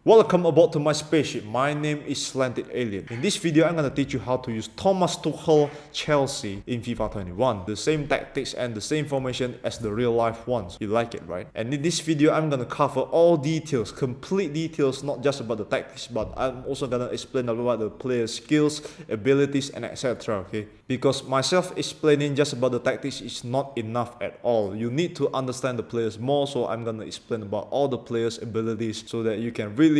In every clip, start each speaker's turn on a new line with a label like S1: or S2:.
S1: Welcome aboard to my spaceship. My name is Slanted Alien. In this video, I'm gonna teach you how to use Thomas Tuchel Chelsea in FIFA 21. The same tactics and the same formation as the real life ones. You like it, right? And in this video, I'm gonna cover all details, complete details, not just about the tactics, but I'm also gonna explain about the player's skills, abilities, and etc. Okay? Because myself explaining just about the tactics is not enough at all. You need to understand the players more, so I'm gonna explain about all the players' abilities so that you can really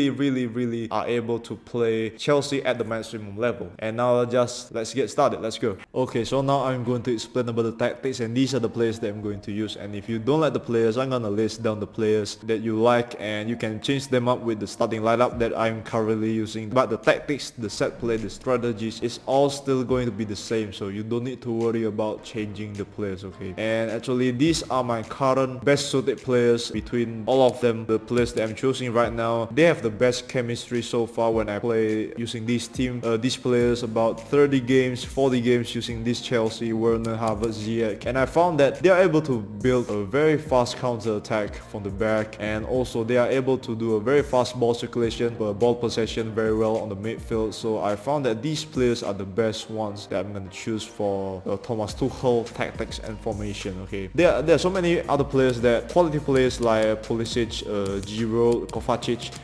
S1: are able to play Chelsea at the maximum level. And now let's get started. Let's go. Okay, so now I'm going to explain about the tactics, and these are the players that I'm going to use. And if you don't like the players, I'm gonna list down the players that you like, and you can change them up with the starting lineup that I'm currently using. But the tactics, the set play, the strategies is all still going to be the same, so you don't need to worry about changing the players. Okay, and actually these are my current best suited players. Between all of them, the players that I'm choosing right now, they have the best chemistry so far when I play using this team. These players, about 30 games, 40 games using this Chelsea, Werner, Havertz, Ziyech, and I found that they are able to build a very fast counter attack from the back, and also they are able to do a very fast ball circulation, ball possession very well on the midfield. So I found that these players are the best ones that I'm going to choose for Thomas Tuchel tactics and formation. Okay, there are so many other players, that quality players like Pulisic, Giroud, Kovacic,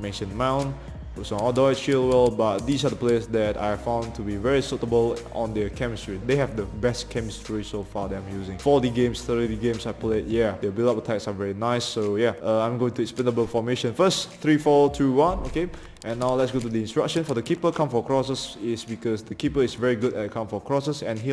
S1: Mason Mount, Odoi, Chilwell, but these are the players that I found to be very suitable on their chemistry. They have the best chemistry so far that I'm using. 40 games, 30 games I played, yeah, their build-up attacks are very nice. So yeah, I'm going to explain the formation first. 3-4-2-1, okay. And now let's go to the instruction. For the keeper, come for crosses is because the keeper is very good at come for crosses, and he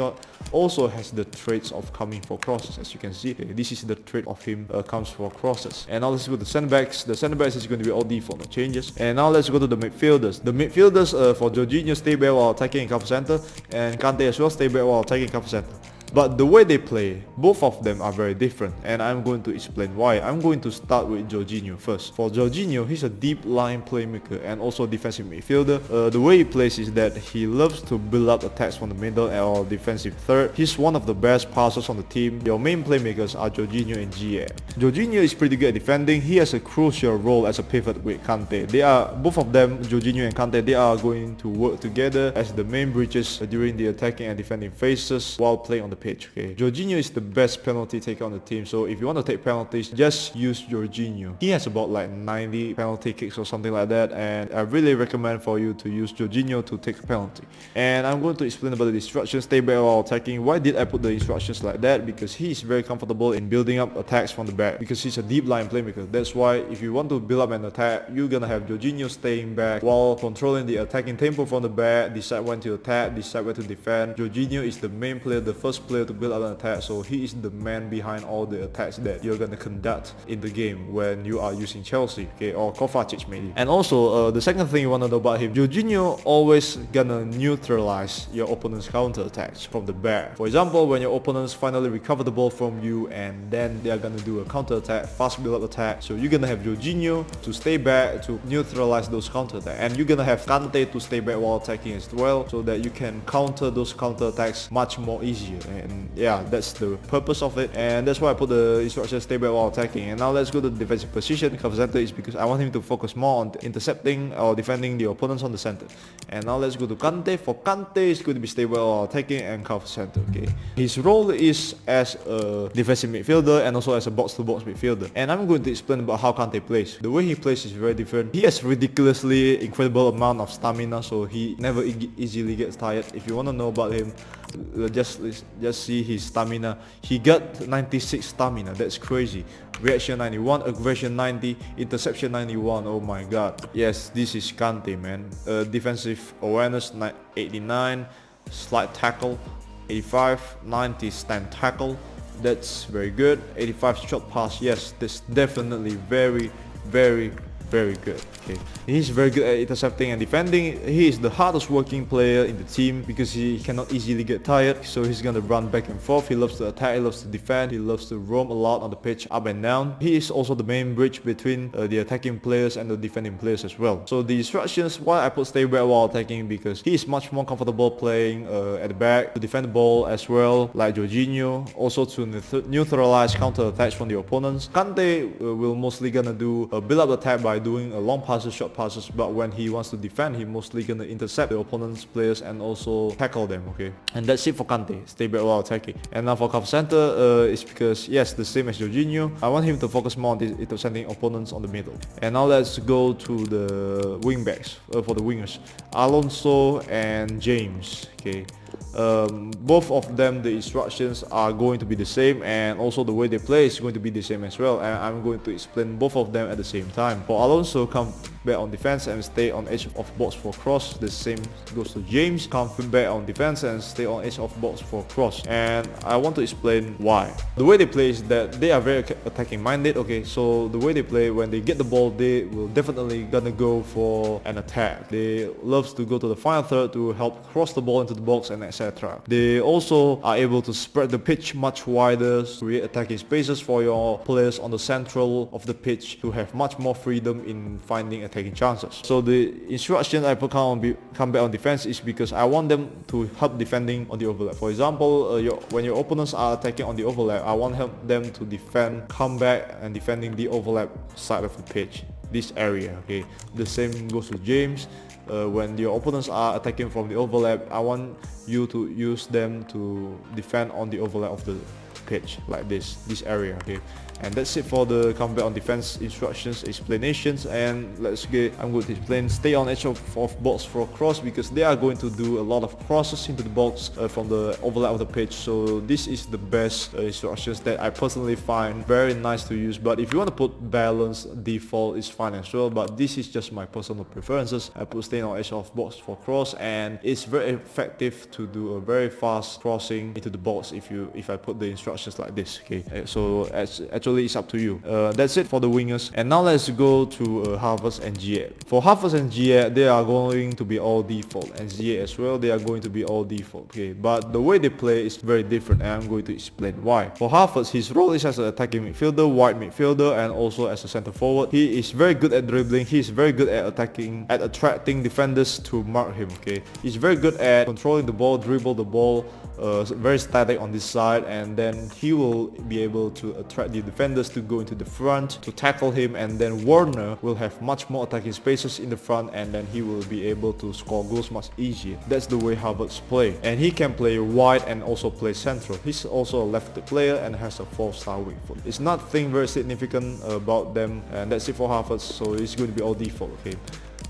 S1: also has the traits of coming for crosses. As you can see, okay, this is the trait of him comes for crosses. And now let's go to the center backs. The center backs is going to be all default, no changes. And now let's go to the midfielders. The midfielders for Jorginho, stay back while attacking in cover center, and Kante as well, stay back while attacking in cover center. But the way they play, both of them are very different, and I'm going to explain why. I'm going to start with Jorginho first. For Jorginho, he's a deep line playmaker and also defensive midfielder. The way he plays is that he loves to build up attacks from the middle or defensive third. He's one of the best passers on the team. Your main playmakers are Jorginho and Ziyech. Jorginho is pretty good at defending. He has a crucial role as a pivot with Kante. They are, both of them, Jorginho and Kante, they are going to work together as the main bridges during the attacking and defending phases while playing on the pitch. Okay, Jorginho is the best penalty taker on the team, so if you want to take penalties, just use Jorginho. He has about like 90 penalty kicks or something like that, and I really recommend for you to use Jorginho to take a penalty. And I'm going to explain about the instructions. Stay back while attacking. Why did I put the instructions like that? Because he is very comfortable in building up attacks from the back, because he's a deep line playmaker. That's why if you want to build up an attack, you're gonna have Jorginho staying back while controlling the attacking tempo from the back, decide when to attack, decide where to defend. Jorginho is the main player, the first player to build up an attack, so he is the man behind all the attacks that you're gonna conduct in the game when you are using Chelsea, okay, or Kovacic maybe. And also the second thing you want to know about him, Jorginho always gonna neutralize your opponent's counter attacks from the back. For example, when your opponents finally recover the ball from you, and then they are gonna do a counter attack, fast build up attack, so you're gonna have Jorginho to stay back to neutralize those counter attacks, and you're gonna have Kante to stay back while attacking as well, so that you can counter those counter attacks much more easier. And yeah, that's the purpose of it, and that's why I put the instructions stay back while attacking. And now let's go to the defensive position. Cover center is because I want him to focus more on intercepting or defending the opponents on the center. And now let's go to Kante. For Kante, it's going to be stay back while attacking and cover center. Okay, his role is as a defensive midfielder and also as a box-to-box midfielder. And I'm going to explain about how Kante plays. The way he plays is very different. He has ridiculously incredible amount of stamina, so he never easily gets tired. If you want to know about him, just see his stamina. He got 96 stamina. That's crazy. Reaction 91, aggression 90, interception 91. Oh my god. Yes, this is Kante, man. Defensive awareness 89, slide tackle 85, 90 stand tackle. That's very good. 85 short pass. Yes, that's definitely very good. Okay, he's very good at intercepting and defending. He is the hardest working player in the team because he cannot easily get tired, so he's gonna run back and forth. He loves to attack, he loves to defend, he loves to roam a lot on the pitch, up and down. He is also the main bridge between the attacking players and the defending players as well. So the instructions, why I put stay back while attacking, because he is much more comfortable playing at the back to defend the ball as well, like Jorginho, also to neutralize counter attacks from the opponents. Kante will mostly gonna do a build up attack by by doing long passes, short passes, but when he wants to defend, he mostly gonna intercept the opponent's players and also tackle them, okay? And that's it for Kante, stay back while attacking. And now for cover center, it's because, yes, the same as Jorginho, I want him to focus more on intercepting opponents on the middle. And now let's go to the wing backs, for the wingers, Alonso and James, okay? Both of them, the instructions are going to be the same, and also the way they play is going to be the same as well, and I'm going to explain both of them at the same time. For Alonso, come back on defense and stay on edge of box for cross. The same goes to James, come back on defense and stay on edge of box for cross. And I want to explain why. The way they play is that they are very attacking minded, okay? So the way they play, when they get the ball, they will definitely gonna go for an attack. They love to go to the final third to help cross the ball into the box and etc. They also are able to spread the pitch much wider, create attacking spaces for your players on the central of the pitch to have much more freedom in finding attacking chances. So the instruction I put come back on defense is because I want them to help defending on the overlap. For example, when your opponents are attacking on the overlap, I want them to defend, come back and defending the overlap side of the pitch, this area, okay? The same goes to James. When your opponents are attacking from the overlap, I want you to use them to defend on the overlap of the pitch, like this area, okay? And that's it for the comeback on defense instructions, explanations. And I'm going to explain stay on edge of box for cross, because they are going to do a lot of crosses into the box from the overlap of the pitch. So this is the best instructions that I personally find very nice to use. But if you want to put balance, default is fine as well, but this is just my personal preferences. I put stay on edge of box for cross, and it's very effective to do a very fast crossing into the box if I put the instructions like this, okay? So actually it's up to you. That's it for the wingers. And now let's go to Havertz and Ziyech. For Havertz and Ziyech, they are going to be all default, and Ziyech as well, they are going to be all default, okay? But the way they play is very different, and I'm going to explain why. For Havertz, his role is as an attacking midfielder, wide midfielder, and also as a center forward. He is very good at dribbling. He is very good at attacking, at attracting defenders to mark him, okay? He's very good at controlling the ball, dribble the ball, very static on this side, and then he will be able to attract the defenders to go into the front to tackle him, and then Werner will have much more attacking spaces in the front, and then he will be able to score goals much easier. That's the way Havertz play, and he can play wide and also play central. He's also a left-footed player and has a 4-star weak foot. It's nothing very significant about them, and that's it for Havertz. So it's going to be all default, okay?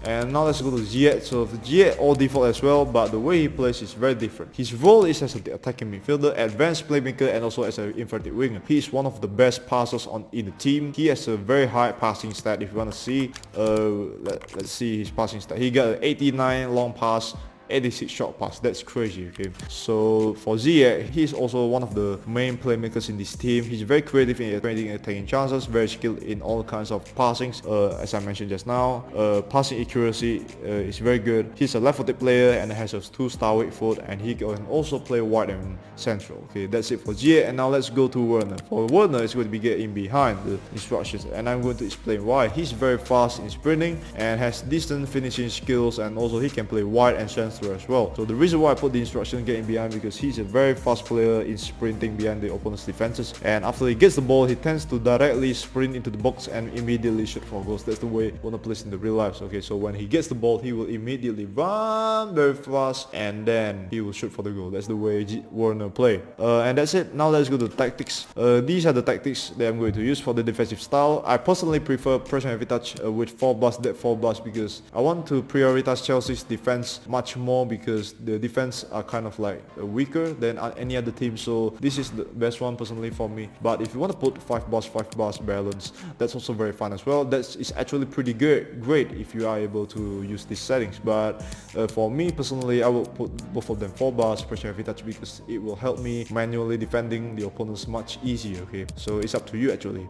S1: And now let's go to Ziyech. So Ziyech all default as well, but the way he plays is very different. His role is as an attacking midfielder, advanced playmaker, and also as an inverted winger. He is one of the best passers in the team. He has a very high passing stat. If you want to see, let's see his passing stat. He got an 89 long pass, 86 short pass. That's crazy, okay? So for Ziyech, he's also one of the main playmakers in this team. He's very creative in creating attacking chances, very skilled in all kinds of passings, as I mentioned just now. Passing accuracy is very good. He's a left-footed player and has a 2-star weak foot, and he can also play wide and central, okay? That's it for Ziyech. And now let's go to Werner. For Werner, it's going to be getting behind the instructions, and I'm going to explain why. He's very fast in sprinting and has decent finishing skills, and also he can play wide and central as well. So the reason why I put the instruction getting behind, because he's a very fast player in sprinting behind the opponent's defenses, and after he gets the ball, he tends to directly sprint into the box and immediately shoot for goals. That's the way Werner plays in the real life. Okay, so when he gets the ball, he will immediately run very fast and then he will shoot for the goal. That's the way Werner play. And that's it. Now let's go to tactics. These are the tactics that I'm going to use for the defensive style. I personally prefer pressure heavy touch with 4 bars, dead 4 bars, because I want to prioritize Chelsea's defense much more, because the defense are kind of like weaker than any other team. So this is the best one personally for me. But if you want to put 5 bars balance, that's also very fun as well. It's actually pretty great if you are able to use these settings. But for me personally, I will put both of them 4 bars pressure heavy touch, because it will help me manually defending the opponents much easier, okay? So it's up to you actually.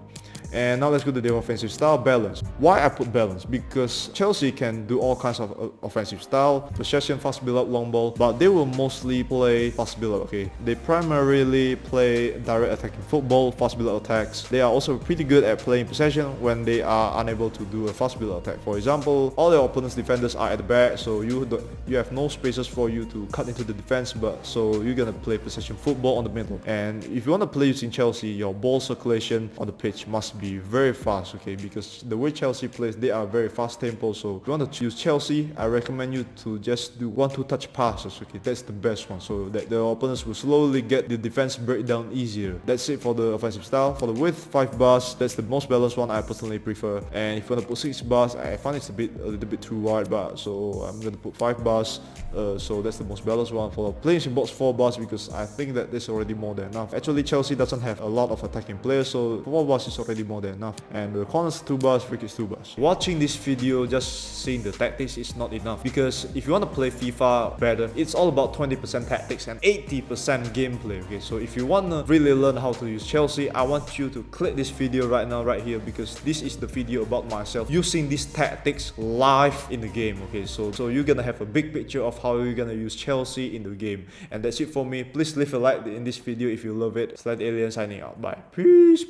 S1: And now let's go to the offensive style, balance. Why I put balance? Because Chelsea can do all kinds of offensive style, possession, fast build up, long ball, but they will mostly play fast build up, okay? They primarily play direct attacking football, fast build up attacks. They are also pretty good at playing possession when they are unable to do a fast build up attack. For example, all their opponent's defenders are at the back, so you have no spaces for you to cut into the defense, but so you're gonna play possession football on the middle. And if you want to play using Chelsea, your ball circulation on the pitch must be be very fast, okay, because the way Chelsea plays, they are very fast tempo. So if you want to choose Chelsea, I recommend you to just do 1-2 touch passes, okay, that's the best one, so that the opponents will slowly get the defense breakdown easier. That's it for the offensive style. For the width, 5 bars, that's the most balanced one I personally prefer. And if you want to put 6 bars, I find it's a little bit too wide, but so I'm gonna put 5 bars. So that's the most balanced one. For the players in box, 4 bars, because I think that this is already more than enough. Actually, Chelsea doesn't have a lot of attacking players, so 4 bars is already more than enough. And the corners, 2 bars, free kicks, 2 bars. Watching this video, just seeing the tactics is not enough, because if you want to play FIFA better, it's all about 20% tactics and 80% gameplay, okay? So if you want to really learn how to use Chelsea, I want you to click this video right now, right here, because this is the video about myself using these tactics live in the game, okay? So you're gonna have a big picture of how you're gonna use Chelsea in the game. And that's it for me. Please leave a like in this video if you love it. Slant Alien signing out. Bye. Peace.